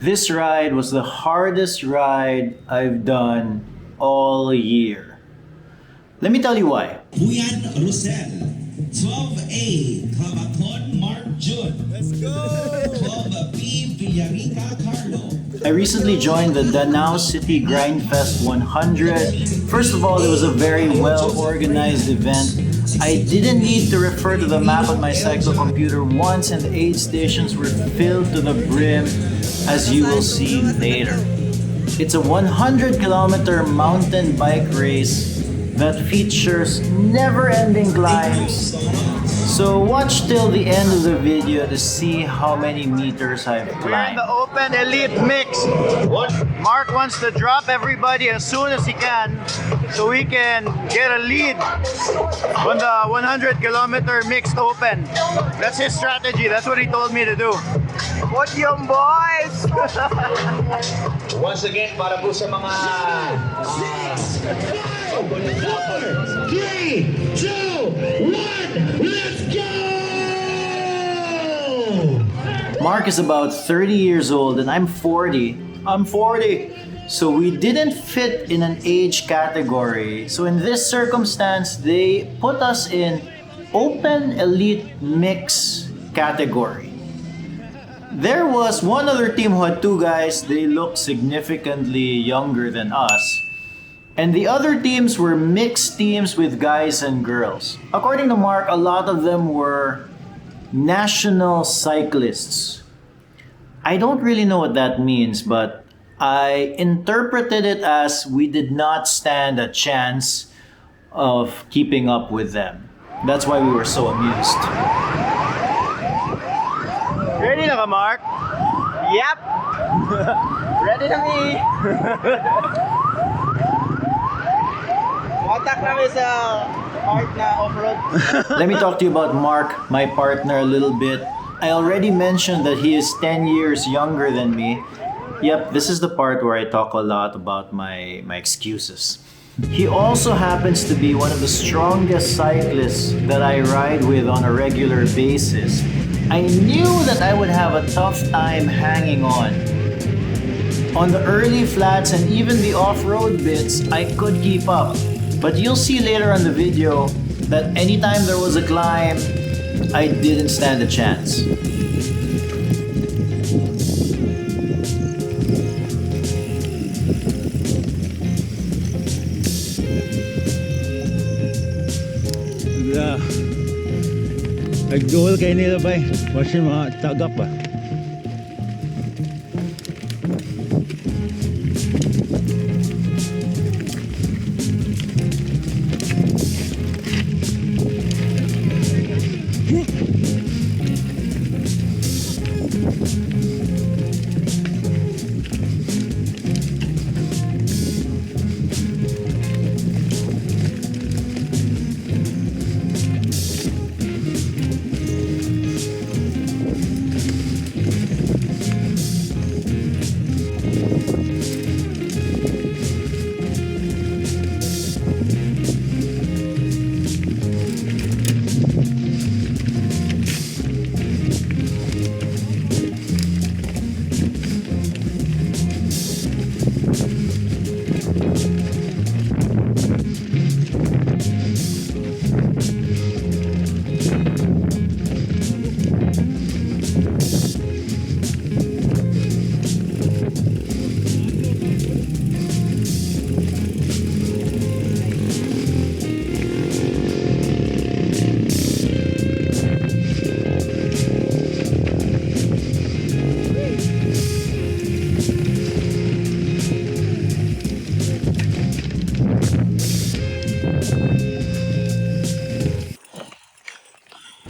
This ride was the hardest ride I've done all year. Let me tell you why. Puyan Rosel, 12A, Clavacon Mark Jun. Let's go! 12B, Villarica Carlo. I recently joined the Danao City Grindfest 100. First of all, it was a very well-organized event. I didn't need to refer to the map on my cycle computer once, and the aid stations were filled to the brim, as you will see later. It's a 100-kilometer mountain bike race that features never-ending climbs. So watch till the end of the video to see how many meters I've climbed. We're in the Open Elite Mix. Mark wants to drop everybody as soon as he can so we can get a lead on the 100-kilometer mixed open. That's his strategy. That's what he told me to do. What yung boys? Once again, para po sa mga 3, 2, 1, let's go! Mark is about 30 years old and I'm 40. I'm 40. So we didn't fit in an age category. So in this circumstance, they put us in Open Elite Mix category. There was one other team who had two guys. They looked significantly younger than us. And the other teams were mixed teams with guys and girls. According to Mark, a lot of them were national cyclists. I don't really know what that means, but I interpreted it as we did not stand a chance of keeping up with them. That's why we were so amused. Ready na ka, Mark? Yep! Ready na me! Watak namin sa part na off-road. Let me talk to you about Mark, my partner, a little bit. I already mentioned that he is 10 years younger than me. Yep, this is the part where I talk a lot about my excuses. He also happens to be one of the strongest cyclists that I ride with on a regular basis. I knew that I would have a tough time hanging on. On the early flats and even the off-road bits, I could keep up. But you'll see later on the video that anytime there was a climb, I didn't stand a chance. Nag-goal kayo nila ba? Watch yung mga tagap ba?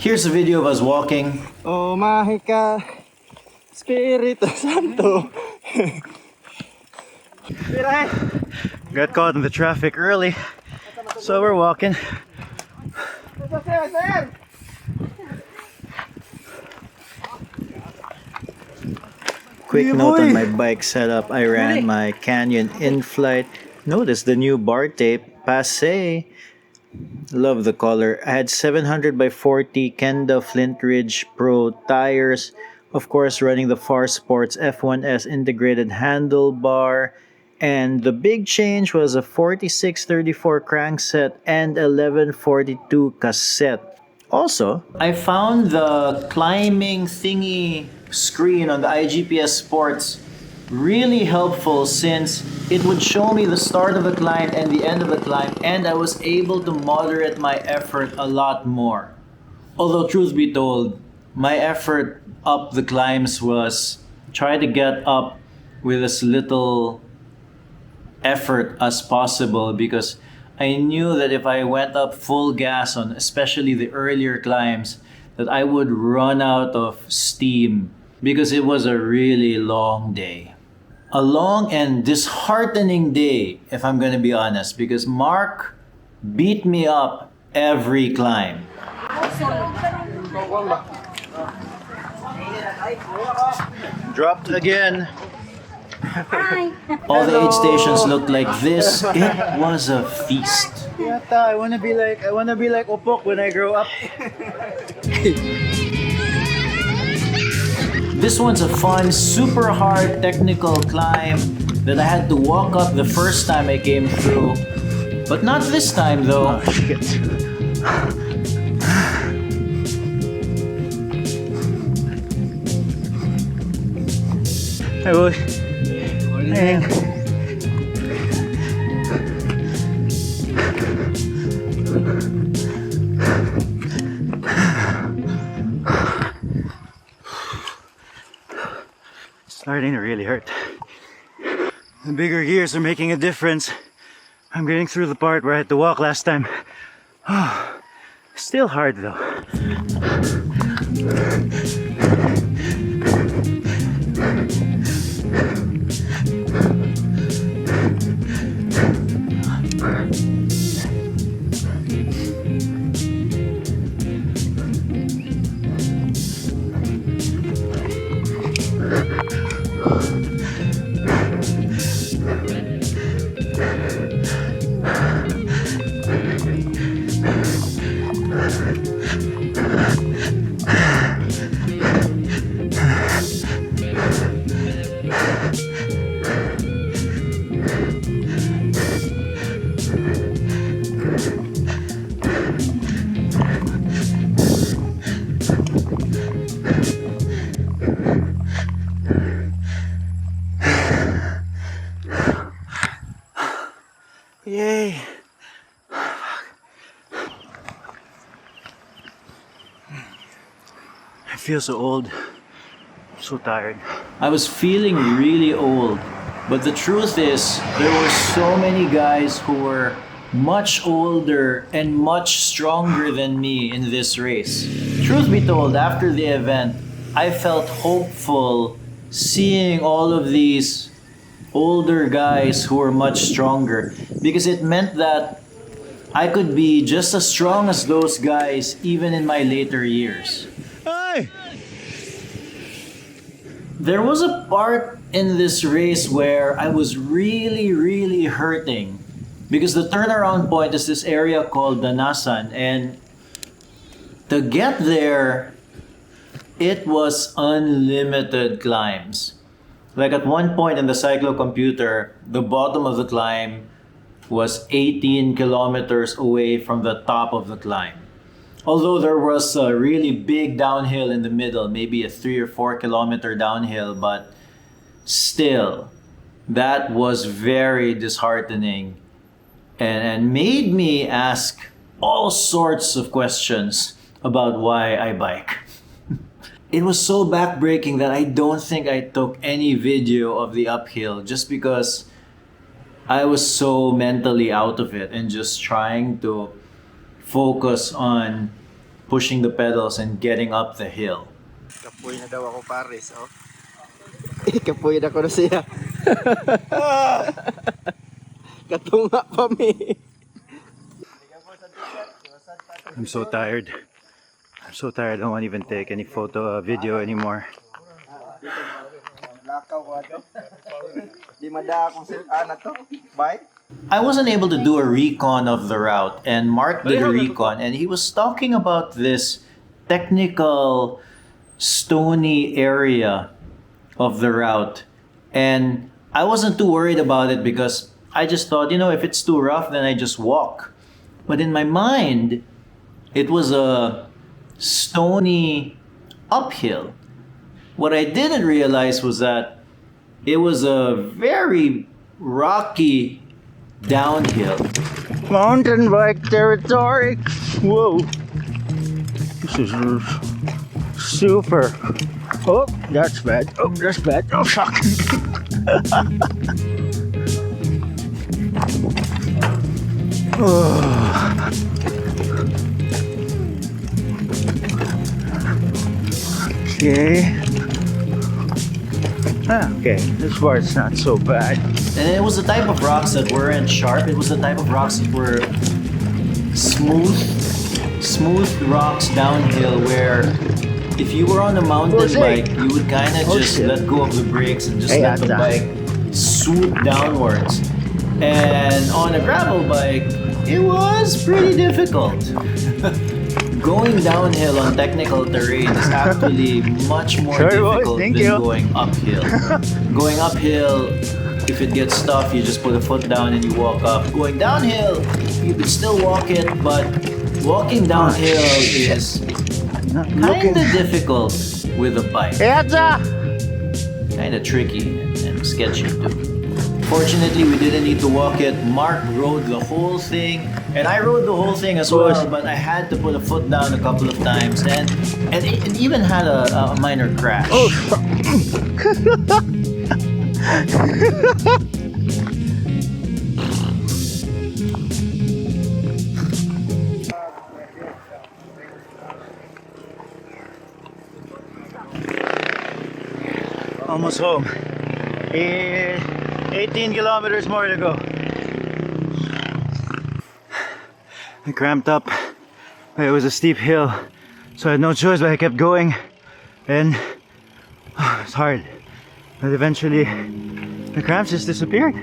Here's a video of us walking. Oh my God, Espiritu Santo. Got caught in the traffic early, so we're walking. Quick note on my bike setup, I ran my Canyon Inflite. Notice the new bar tape, passe. Love the color. I had 700 by 40 Kenda Flint Ridge Pro tires Of course, running the Far Sports F1S integrated handlebar. And the big change was a 4634 crankset and 1142 cassette. Also, I found the climbing thingy screen on the iGPS Sports really helpful since it would show me the start of the climb and the end of the climb, and I was able to moderate my effort a lot more. Although truth be told, my effort up the climbs was try to get up with as little effort as possible, because I knew that if I went up full gas on especially the earlier climbs, that I would run out of steam because it was a really long day. A long and disheartening day, if I'm gonna be honest, because Mark beat me up every climb. Dropped again. All the 8 stations looked like this. It was a feast. Yata, I wanna be like Opok when I grow up. This one's a fun, super hard technical climb that I had to walk up the first time I came through. But not this time though. Oh, shit. Hey boy. Hey. Starting to really hurt. The bigger gears are making a difference. I'm getting through the part where I had to walk last time. Oh, still hard though. Yay! I feel so old. I'm so tired. I was feeling really old, but the truth is, there were so many guys who were much older and much stronger than me in this race. Truth be told, after the event, I felt hopeful seeing all of these older guys who were much stronger, because it meant that I could be just as strong as those guys even in my later years. Hey! There was a part in this race where I was really hurting, because the turnaround point is this area called Danasan, and to get there, it was unlimited climbs. Like at one point in the cyclo computer, the bottom of the climb was 18 kilometers away from the top of the climb. Although there was a really big downhill in the middle, maybe a 3 or 4 kilometer downhill, but still, that was very disheartening and made me ask all sorts of questions about why I bike. It was so backbreaking that I don't think I took any video of the uphill, just because I was so mentally out of it and just trying to focus on pushing the pedals and getting up the hill. Kapoy na daw ako, pares, oh. Kapoy na ko na siya. Katunga pa mi. I'm so tired. I'm so tired. I don't want to even take any video anymore. Di mada akong silana to. Bike. I wasn't able to do a recon of the route, and Mark did a recon, and he was talking about this technical stony area of the route. And I wasn't too worried about it because I just thought, if it's too rough, then I just walk. But in my mind, it was a stony uphill. What I didn't realize was that it was a very rocky downhill. Mountain bike territory. Whoa. This is super. Oh, that's bad. Oh, that's bad. Oh, fuck. Okay. Okay, this part's not so bad. And it was the type of rocks that weren't sharp. It was the type of rocks that were smooth rocks downhill where if you were on a mountain bike, you would kind of just let go of the brakes and just let the bike swoop downwards. And on a gravel bike, it was pretty difficult. Going downhill on technical terrain is actually much more difficult than going uphill. Going uphill, if it gets tough, you just put a foot down and you walk up. Going downhill, you could still walk it, but walking downhill is kind of difficult with a bike. Kind of tricky and sketchy too. Fortunately, we didn't need to walk it. Mark rode the whole thing, and I rode the whole thing as well, but I had to put a foot down a couple of times, and it even had a minor crash. Almost home. 18 kilometers more to go. I cramped up. It was a steep hill, so I had no choice, but I kept going, and it's hard. But eventually, the cramps just disappeared.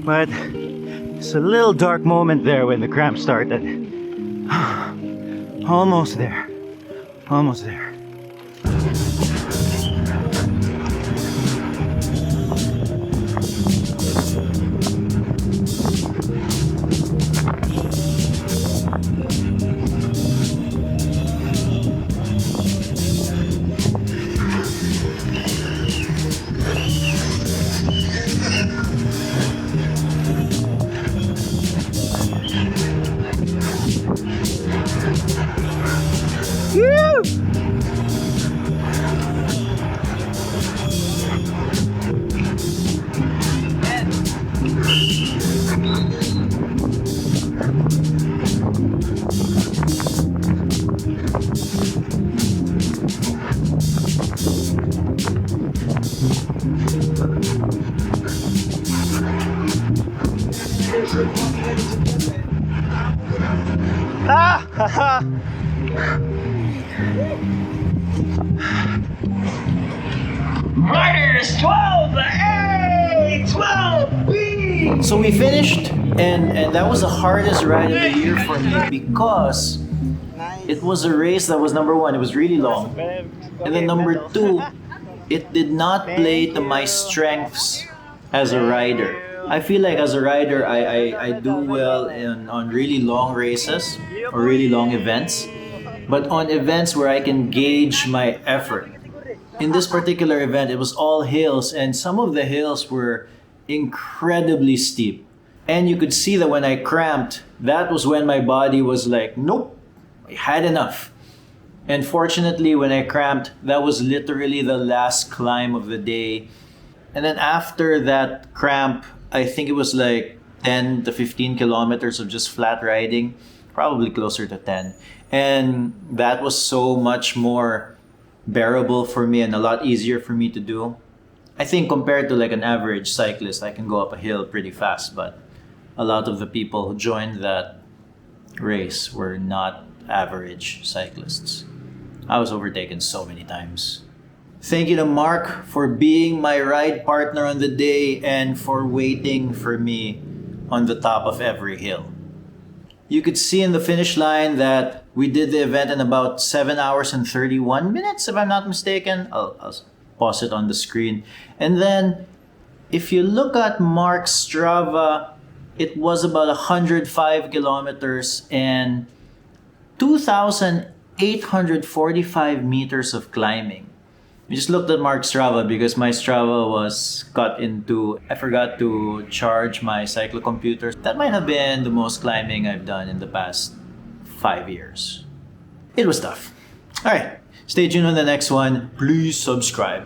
But it's a little dark moment there when the cramps started. Almost there. Almost there. Riders 12A, 12B. So we finished, and that was the hardest ride of the year for me because it was a race that was, number one, it was really long, and then number two, it did not play to my strengths as a rider. I feel like as a rider, I do well on really long races or really long events, but on events where I can gauge my effort. In this particular event, it was all hills, and some of the hills were incredibly steep. And you could see that when I cramped, that was when my body was like, nope, I had enough. And fortunately, when I cramped, that was literally the last climb of the day. And then after that cramp, I think it was like 10 to 15 kilometers of just flat riding, probably closer to 10. And that was so much more bearable for me and a lot easier for me to do. I think compared to like an average cyclist, I can go up a hill pretty fast, but a lot of the people who joined that race were not average cyclists. I was overtaken so many times. Thank you to Mark for being my ride partner on the day and for waiting for me on the top of every hill. You could see in the finish line that we did the event in about 7 hours and 31 minutes, if I'm not mistaken. I'll pause it on the screen. And then, if you look at Mark's Strava, it was about 105 kilometers and 2,845 meters of climbing. We just looked at Mark's Strava because my Strava was cut into... I forgot to charge my cyclocomputer. That might have been the most climbing I've done in the past 5 years. It was tough. Alright, stay tuned on the next one. Please subscribe.